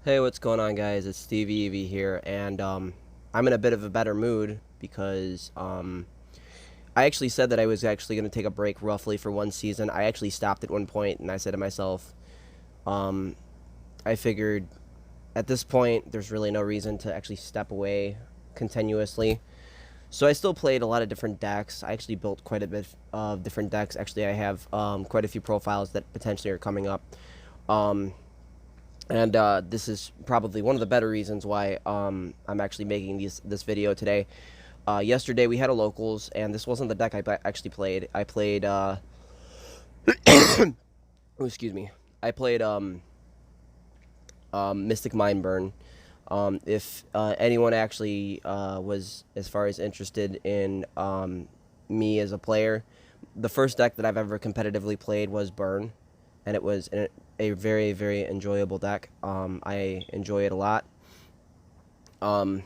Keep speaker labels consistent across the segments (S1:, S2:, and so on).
S1: Hey, what's going on, guys? It's Stevie Evie here, and I'm in a bit of a better mood because I actually said that I was actually going to take a break roughly for one season. I actually stopped at one point, and I said to myself, um, I figured at this point there's really no reason to actually step away continuously. So I still played a lot of different decks. I actually built quite a bit of different decks. Actually, I have quite a few profiles that potentially are coming up. Um, and this is probably one of the better reasons why I'm actually making this video today. Yesterday we had a locals, and this wasn't the deck actually played. I played. Oh, excuse me. I played Mystic Mindburn. If anyone actually was as far as interested in me as a player, the first deck that I've ever competitively played was Burn, and it was a very, very enjoyable deck. I enjoy it a lot. Um,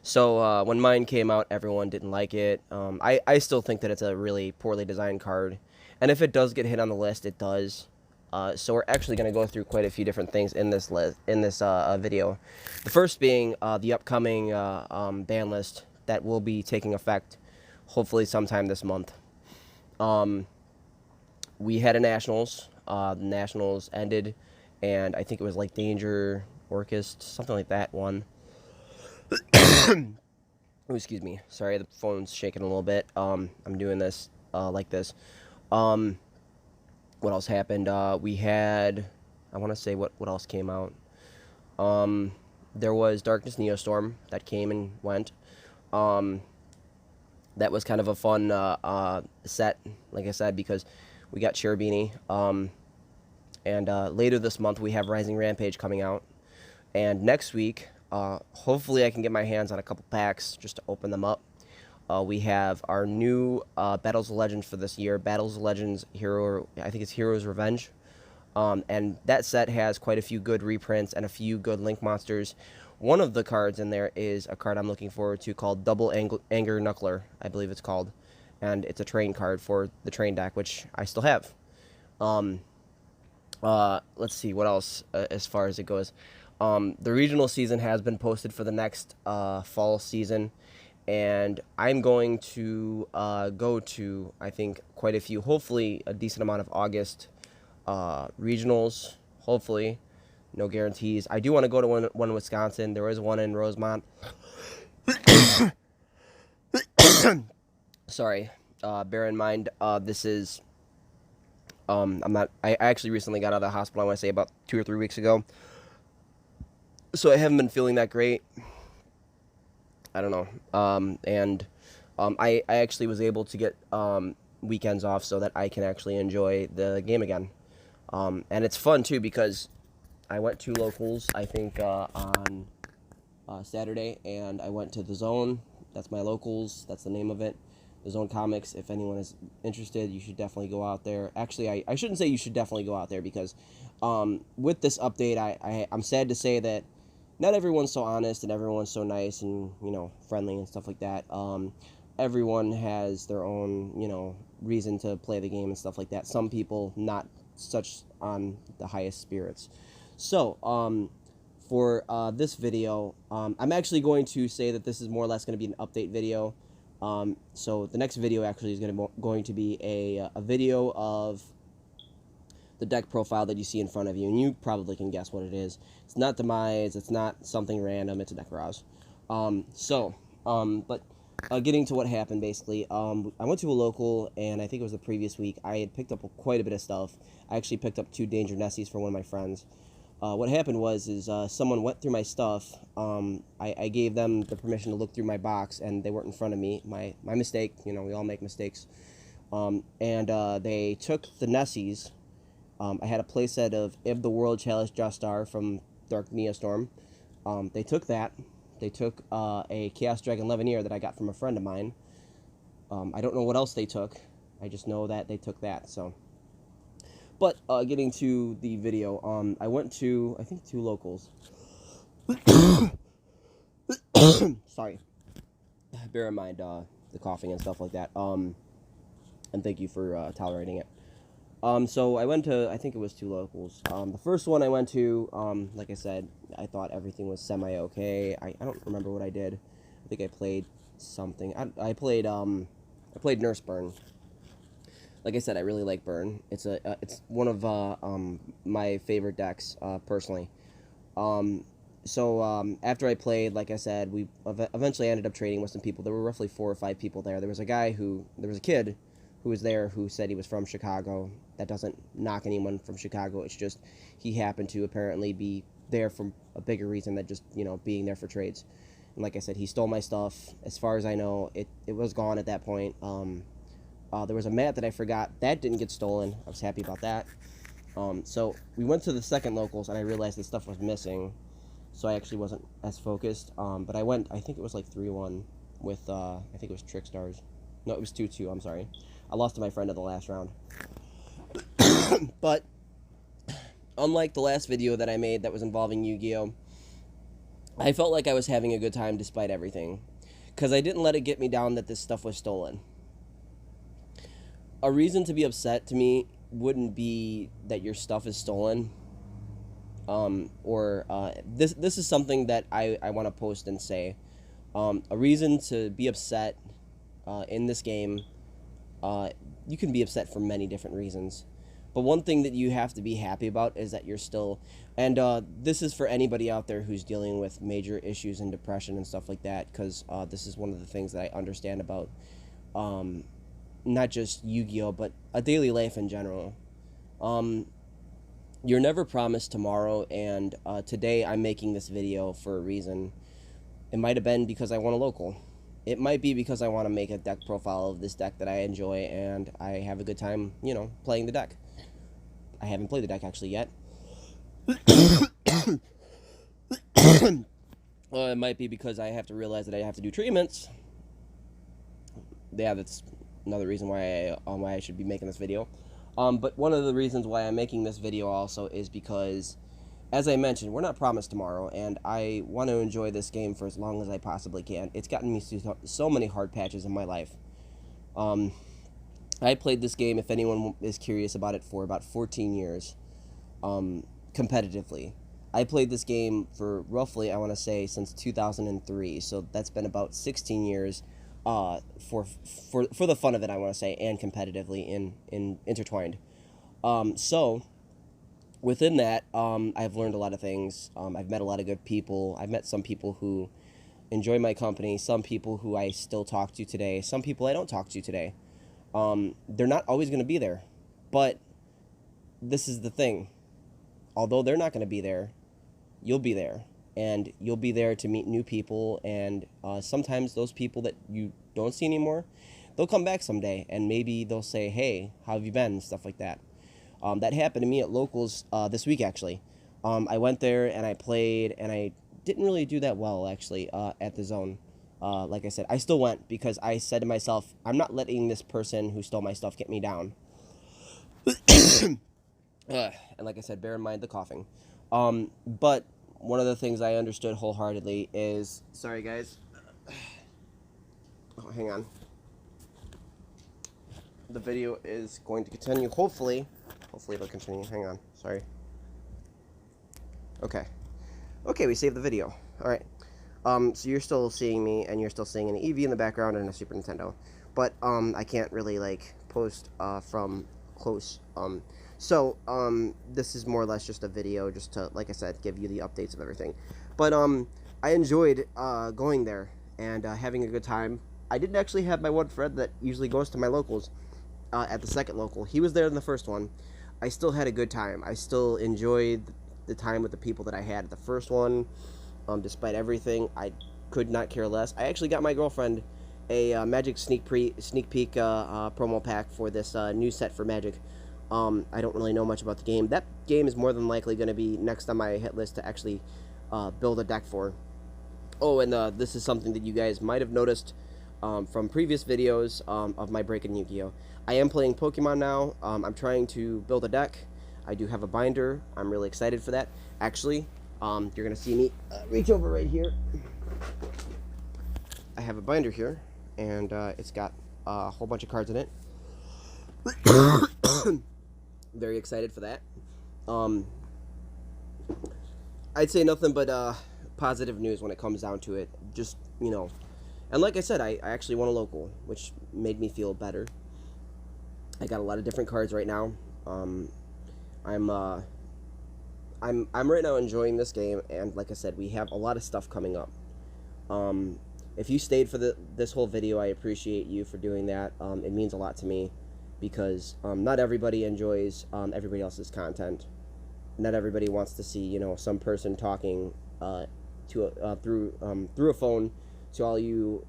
S1: so when mine came out, everyone didn't like it. I still think that it's a really poorly designed card, and if it does get hit on the list, it does. So we're actually going to go through quite a few different things in this video. The first being the upcoming ban list that will be taking effect, hopefully sometime this month. Um, we had a nationals. The nationals ended, and I think it was like Danger Orchest, something like that one. Oh, excuse me. Sorry, the phone's shaking a little bit. I'm doing this like this. Um, what else happened? We had, I want to say what else came out. Um, there was Darkness Neostorm that came and went. Um, that was kind of a fun set, like I said, because we got Cherubini. And later this month we have Rising Rampage coming out. And next week, hopefully I can get my hands on a couple packs just to open them up. We have our new Battles of Legends for this year. Battles of Legends Hero, I think it's Hero's Revenge. And that set has quite a few good reprints and a few good Link monsters. One of the cards in there is a card I'm looking forward to called Double Anger Knuckler, I believe it's called. And it's a train card for the train deck, which I still have. Um, let's see what else as far as it goes. The regional season has been posted for the next fall season, and I'm going to go to, I think, quite a few, hopefully a decent amount of August regionals. Hopefully, no guarantees. I do want to go to one in Wisconsin. There is one in Rosemont. Sorry. Bear in mind, this is. I'm not. I actually recently got out of the hospital. I want to say about 2 or 3 weeks ago. So I haven't been feeling that great. I don't know. I actually was able to get weekends off so that I can actually enjoy the game again. And it's fun too because I went to locals, I think, on Saturday, and I went to the Zone. That's my locals. That's the name of it. The Zone Comics. If anyone is interested, you should definitely go out there. Actually, I shouldn't say you should definitely go out there because with this update, I'm sad to say that not everyone's so honest and everyone's so nice and friendly and stuff like that. Everyone has their own reason to play the game and stuff like that. Some people not such on the highest spirits. So for this video, I'm actually going to say that this is more or less going to be an update video. So the next video actually is going to be a video of the deck profile that you see in front of you, and you probably can guess what it is. It's not Demise, it's not something random, it's a Nekroz. But getting to what happened, basically, I went to a local, and I think it was the previous week, I had picked up quite a bit of stuff. I actually picked up 2 Danger Nessies for one of my friends. What happened was someone went through my stuff. I gave them the permission to look through my box, and they weren't in front of me. My mistake. We all make mistakes. And they took the Nessies. I had a playset of Ib the World Chalice Jostar from Dark Neostorm. They took that. They took a Chaos Dragon Levineer that I got from a friend of mine. I don't know what else they took. I just know that they took that. So, but getting to the video, I went to, I think, 2 locals. Sorry. Bear in mind the coughing and stuff like that. And thank you for tolerating it. So I went to, I think it was 2 locals. The first one I went to, like I said, I thought everything was semi-okay. I don't remember what I did. I think I played something. I played Nurse Burn. Like I said, I really like Burn. It's one of my favorite decks, personally. After I played, like I said, we eventually ended up trading with some people. There were roughly 4 or 5 people there. There was a kid who was there who said he was from Chicago. That doesn't knock anyone from Chicago. It's just he happened to apparently be there for a bigger reason than just, being there for trades. And like I said, he stole my stuff. As far as I know, it was gone at that point. There was a mat that I forgot. That didn't get stolen. I was happy about that. So we went to the second locals, and I realized the stuff was missing. So I actually wasn't as focused. But I think it was like 3-1 with, I think it was Trickstars. No, it was 2-2, I'm sorry. I lost to my friend in the last round. But, unlike the last video that I made that was involving Yu-Gi-Oh!, I felt like I was having a good time despite everything. Because I didn't let it get me down that this stuff was stolen. A reason to be upset to me wouldn't be that your stuff is stolen. This is something that I want to post and say. A reason to be upset in this game, you can be upset for many different reasons. But one thing that you have to be happy about is that you're still, and this is for anybody out there who's dealing with major issues and depression and stuff like that, because this is one of the things that I understand about not just Yu-Gi-Oh, but a daily life in general. You're never promised tomorrow, and today I'm making this video for a reason. It might have been because I won a local. It might be because I want to make a deck profile of this deck that I enjoy, and I have a good time, playing the deck. I haven't played the deck actually yet. Well, it might be because I have to realize that I have to do treatments. Yeah, that's another reason why I should be making this video. But one of the reasons why I'm making this video also is because, as I mentioned, we're not promised tomorrow, and I want to enjoy this game for as long as I possibly can. It's gotten me through so many hard patches in my life. I played this game, if anyone is curious about it, for about 14 years, competitively. I played this game for roughly, I want to say, since 2003, so that's been about 16 years for the fun of it, I want to say, and competitively in intertwined. So within that, I've learned a lot of things. I've met a lot of good people. I've met some people who enjoy my company, some people who I still talk to today, some people I don't talk to today. They're not always going to be there, but this is the thing. Although they're not going to be there, you'll be there, and you'll be there to meet new people, and sometimes those people that you don't see anymore, they'll come back someday, and maybe they'll say, hey, how have you been, and stuff like that. That happened to me at locals this week, actually. I went there, and I played, and I didn't really do that well, actually, at the zone. Like I said, I still went because I said to myself, I'm not letting this person who stole my stuff get me down. And like I said, bear in mind the coughing. But one of the things I understood wholeheartedly is... Sorry, guys. Oh, hang on. The video is going to continue, hopefully. Hopefully it'll continue. Hang on. Sorry. Okay. Okay, we saved the video. Alright. So you're still seeing me, and you're still seeing an Eevee in the background and a Super Nintendo. But, I can't really, post, from close. This is more or less just a video, just to, like I said, give you the updates of everything. But, I enjoyed, going there, and, having a good time. I didn't actually have my one friend that usually goes to my locals, at the second local. He was there in the first one. I still had a good time. I still enjoyed the time with the people that I had at the first one. Despite everything, I could not care less. I actually got my girlfriend a Magic sneak peek promo pack for this new set for Magic. I don't really know much about the game. That game is more than likely going to be next on my hit list to actually build a deck for. Oh, and this is something that you guys might have noticed from previous videos of my break in Yu-Gi-Oh! I am playing Pokemon now. I'm trying to build a deck. I do have a binder. I'm really excited for that. Actually, you're going to see me reach over right here. I have a binder here, and it's got a whole bunch of cards in it. Very excited for that. Um, I'd say nothing but positive news when it comes down to it. Just, and like I said, I actually won a local, which made me feel better. I got a lot of different cards right now. Um, I'm I'm right now enjoying this game, and like I said, we have a lot of stuff coming up. Um, if you stayed for this whole video, I appreciate you for doing that. It means a lot to me because not everybody enjoys everybody else's content. Not everybody wants to see some person talking through a phone to all you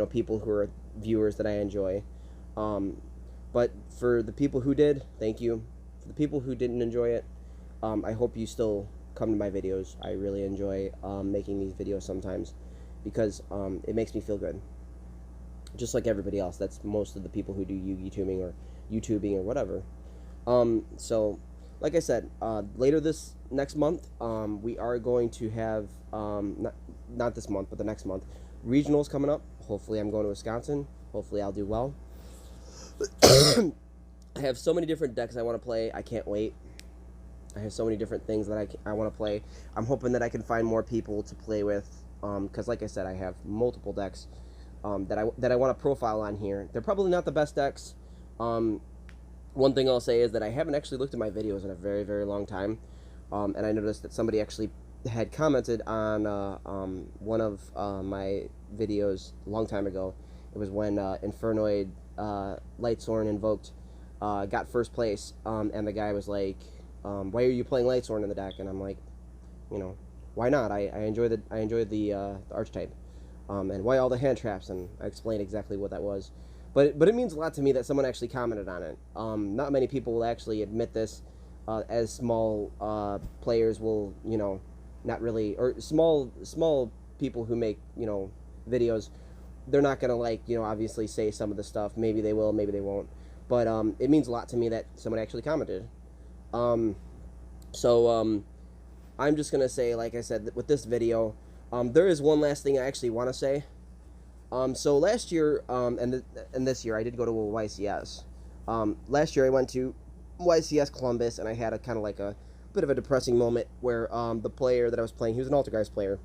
S1: people who are viewers that I enjoy. Um, but for the people who did, thank you. For the people who didn't enjoy it, I hope you still come to my videos. I really enjoy making these videos sometimes because it makes me feel good. Just like everybody else. That's most of the people who do YouTubing or whatever. So, like I said, later this next month, we are going to have, not this month, but the next month, regionals coming up. Hopefully I'm going to Wisconsin. Hopefully I'll do well. I have so many different decks I want to play. I can't wait. I have so many different things that I want to play. I'm hoping that I can find more people to play with, because like I said, I have multiple decks that I want to profile on here. They're probably not the best decks. One thing I'll say is that I haven't actually looked at my videos in a very, very long time, and I noticed that somebody actually had commented on one of my videos a long time ago. It was when Infernoid Lightsworn Invoked got first place, and the guy was like, why are you playing Lightsworn in the deck? And I'm like, why not? I enjoy the archetype, and why all the hand traps? And I explained exactly what that was. But it means a lot to me that someone actually commented on it. Not many people will actually admit this, as small players will, not really, or small people who make, videos. They're not gonna obviously say some of the stuff. Maybe they will, maybe they won't. But it means a lot to me that someone actually commented. So I'm just gonna say, like I said, with this video, there is one last thing I actually want to say. So last year, and this year, I did go to a YCS. Last year I went to YCS Columbus, and I had a kind of like a bit of a depressing moment where the player that I was playing, he was an Altergeist player.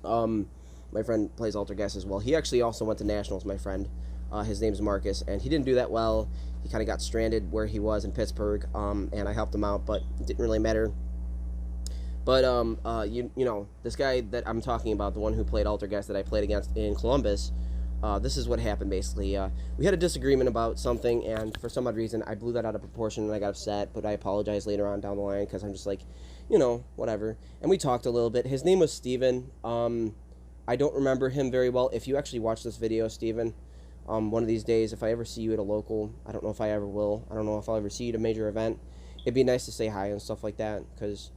S1: My friend plays Altergeist as well. He actually also went to Nationals, my friend. His name's Marcus, and he didn't do that well. He kind of got stranded where he was in Pittsburgh, and I helped him out, but it didn't really matter. But this guy that I'm talking about, the one who played Altergeist that I played against in Columbus, this is what happened basically. We had a disagreement about something, and for some odd reason, I blew that out of proportion and I got upset. But I apologized later on down the line because I'm just like, whatever. And we talked a little bit. His name was Steven. I don't remember him very well. If you actually watch this video, Steven, one of these days, if I ever see you at a local, I don't know if I ever will. I don't know if I'll ever see you at a major event. It'd be nice to say hi and stuff like that because.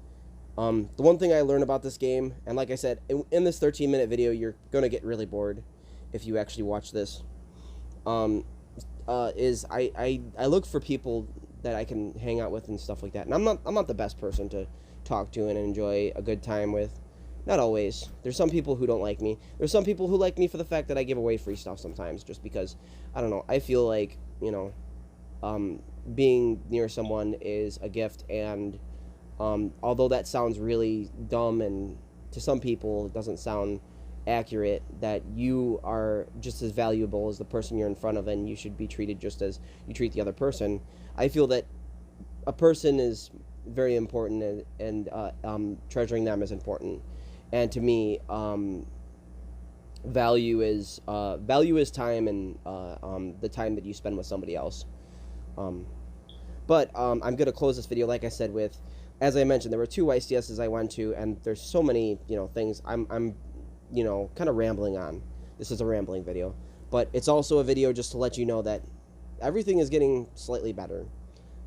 S1: The one thing I learned about this game, and like I said, in this 13-minute video, you're going to get really bored if you actually watch this, is I look for people that I can hang out with and stuff like that. And I'm not the best person to talk to and enjoy a good time with. Not always. There's some people who don't like me. There's some people who like me for the fact that I give away free stuff sometimes, just because, I don't know, I feel like, being near someone is a gift, and although that sounds really dumb and to some people it doesn't sound accurate, that you are just as valuable as the person you're in front of and you should be treated just as you treat the other person. I feel that a person is very important, and treasuring them is important. And to me, value is time, and the time that you spend with somebody else. But I'm going to close this video, like I said, with, as I mentioned, there were 2 YCSs I went to, and there's so many, things I'm kind of rambling on. This is a rambling video, but it's also a video just to let you know that everything is getting slightly better.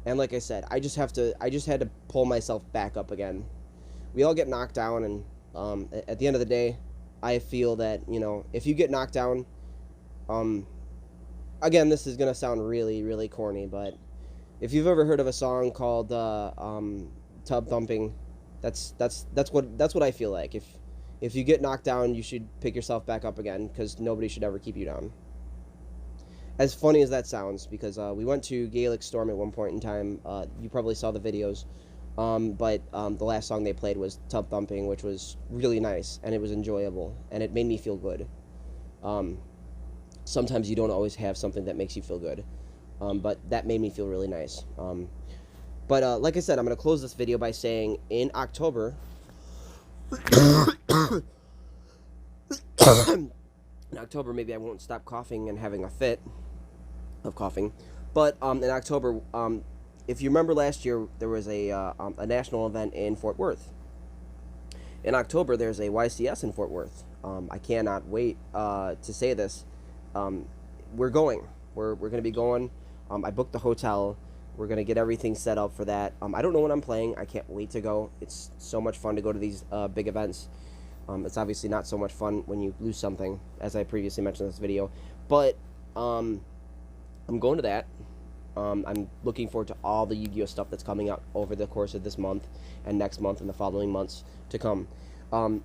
S1: And like I said, I just had to pull myself back up again. We all get knocked down, and at the end of the day, I feel that, if you get knocked down, again, this is going to sound really, really corny, but if you've ever heard of a song called Tub Thumping, that's what I feel like. If you get knocked down, you should pick yourself back up again, because nobody should ever keep you down. As funny as that sounds, because we went to Gaelic Storm at one point in time. You probably saw the videos. But the last song they played was Tub Thumping, which was really nice, and it was enjoyable, and it made me feel good. Um, Sometimes you don't always have something that makes you feel good, but that made me feel really nice. But like I said, I'm going to close this video by saying in October, in October, maybe I won't stop coughing and having a fit of coughing. But in October, if you remember last year, there was a national event in Fort Worth. In October, there's a YCS in Fort Worth. I cannot wait to say this. Um, we're going. We're going to be going. I booked the hotel. We're going to get everything set up for that. I don't know when I'm playing. I can't wait to go. It's so much fun to go to these big events. It's obviously not so much fun when you lose something, as I previously mentioned in this video. But I'm going to that. I'm looking forward to all the Yu-Gi-Oh stuff that's coming out over the course of this month and next month and the following months to come.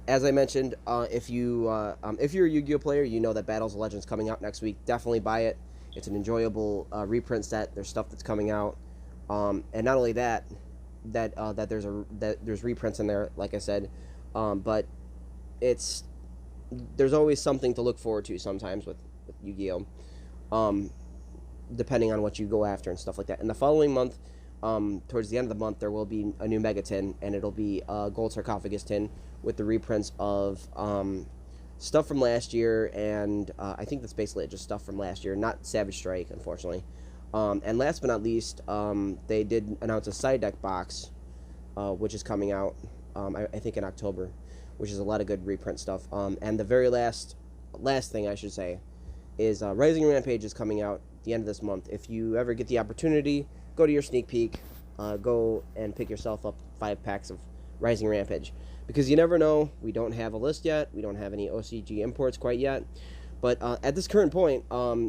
S1: As I mentioned, if you're a Yu-Gi-Oh player, you know that Battles of Legends coming out next week. Definitely buy it. It's an enjoyable reprint set. There's stuff that's coming out, and not only that, that there's reprints in there, like I said, but there's always something to look forward to sometimes with Yu-Gi-Oh. Depending on what you go after and stuff like that. In the following month, towards the end of the month, there will be a new Mega Tin, and it'll be a Gold Sarcophagus Tin with the reprints of stuff from last year, and I think that's basically it, just stuff from last year, not Savage Strike, unfortunately. And last but not least, they did announce a side deck box, which is coming out, I think in October, which is a lot of good reprint stuff. And the very last thing I should say is Rising Rampage is coming out the end of this month. If you ever get the opportunity, go to your sneak peek, go and pick yourself up 5 packs of Rising Rampage, because you never know. We don't have a list yet. We don't have any OCG imports quite yet, but at this current point,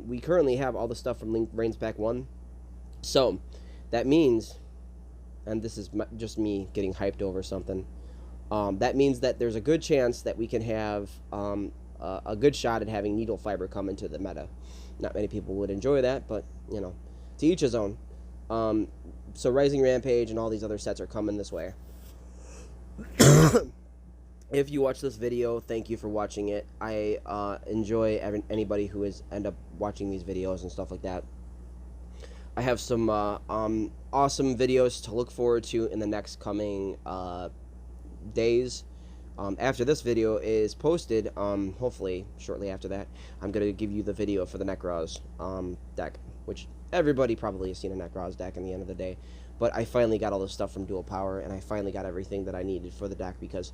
S1: we currently have all the stuff from Link Reigns Pack 1. So that means, and this is just me getting hyped over something, that means that there's a good chance that we can have a good shot at having Needle Fiber come into the meta. Not many people would enjoy that, but, you know, to each his own. So Rising Rampage and all these other sets are coming this way. If you watch this video, thank you for watching it. I enjoy anybody who end up watching these videos and stuff like that. I have some awesome videos to look forward to in the next coming days. After this video is posted, hopefully shortly after that, I'm going to give you the video for the Nekroz deck, which everybody probably has seen a Nekroz deck in the end of the day. But I finally got all this stuff from Dual Power, and I finally got everything that I needed for the deck, because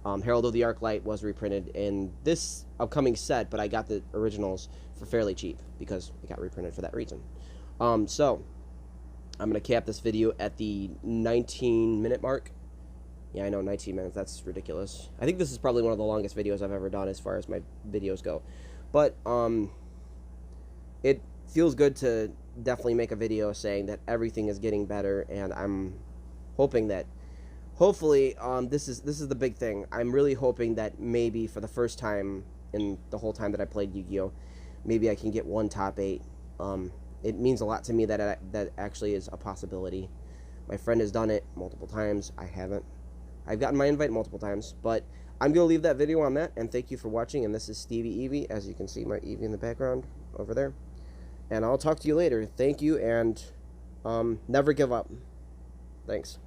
S1: Herald of the Arclight was reprinted in this upcoming set, but I got the originals for fairly cheap because it got reprinted for that reason. So I'm going to cap this video at the 19-minute mark. Yeah, I know, 19 minutes, that's ridiculous. I think this is probably one of the longest videos I've ever done as far as my videos go. But, it feels good to definitely make a video saying that everything is getting better, and I'm hoping that, hopefully, this is the big thing. I'm really hoping that maybe for the first time in the whole time that I played Yu-Gi-Oh, maybe I can get one top 8. It means a lot to me that that actually is a possibility. My friend has done it multiple times. I haven't. I've gotten my invite multiple times, but I'm going to leave that video on that, and thank you for watching, and this is Stevie Eevee, as you can see my Eevee in the background over there, and I'll talk to you later. Thank you, and never give up. Thanks.